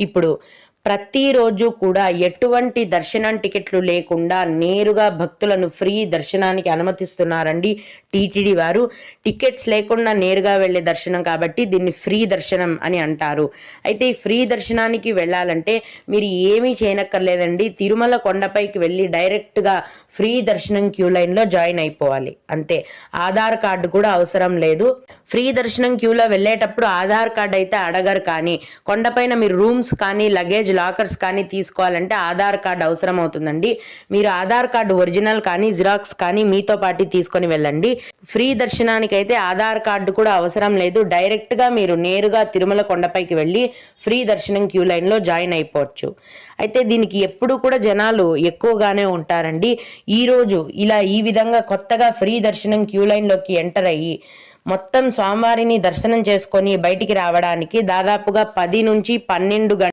ఇప్పుడు ప్రతిరోజు కూడా ఎటువంటి దర్శనం టికెట్లు లేకుండా నేరుగా భక్తులను ఫ్రీ దర్శనానికి అనుమతిస్తున్నారండి టీటీడీ వారు. టికెట్స్ లేకుండా నేరుగా వెళ్ళే దర్శనం కాబట్టి దీన్ని ఫ్రీ దర్శనం అని అంటారు. అయితే ఈ ఫ్రీ దర్శనానికి వెళ్ళాలంటే మీరు ఏమీ చేయనక్కర్లేదండి. తిరుమల కొండపైకి వెళ్ళి డైరెక్ట్గా ఫ్రీ దర్శనం క్యూ లైన్లో జాయిన్ అయిపోవాలి అంతే. ఆధార్ కార్డు కూడా అవసరం లేదు. ఫ్రీ దర్శనం క్యూలో వెళ్ళేటప్పుడు ఆధార్ కార్డు అయితే అడగరు, కానీ కొండపైన మీరు రూమ్స్ కానీ లగేజ్ లాకర్స్ కానీ తీసుకోవాలంటే ఆధార్ కార్డు అవసరం అవుతుందండి. మీరు ఆధార్ కార్డు ఒరిజినల్ కానీ జిరాక్స్ కానీ మీతో పాటు తీసుకొని వెళ్ళండి. ఫ్రీ దర్శనానికి అయితే ఆధార్ కార్డు కూడా అవసరం లేదు. డైరెక్ట్గా మీరు నేరుగా తిరుమల కొండపైకి వెళ్ళి ఫ్రీ దర్శనం క్యూ లైన్లో జాయిన్ అయిపోవచ్చు. అయితే దీనికి ఎప్పుడు కూడా జనాలు ఎక్కువగానే ఉంటారండి. ఈరోజు ఈ విధంగా కొత్తగా ఫ్రీ దర్శనం క్యూ లైన్లోకి ఎంటర్ అయ్యి మొత్తం స్వామివారిని దర్శనం చేసుకొని బయటికి రావడానికి దాదాపుగా 10 నుంచి 12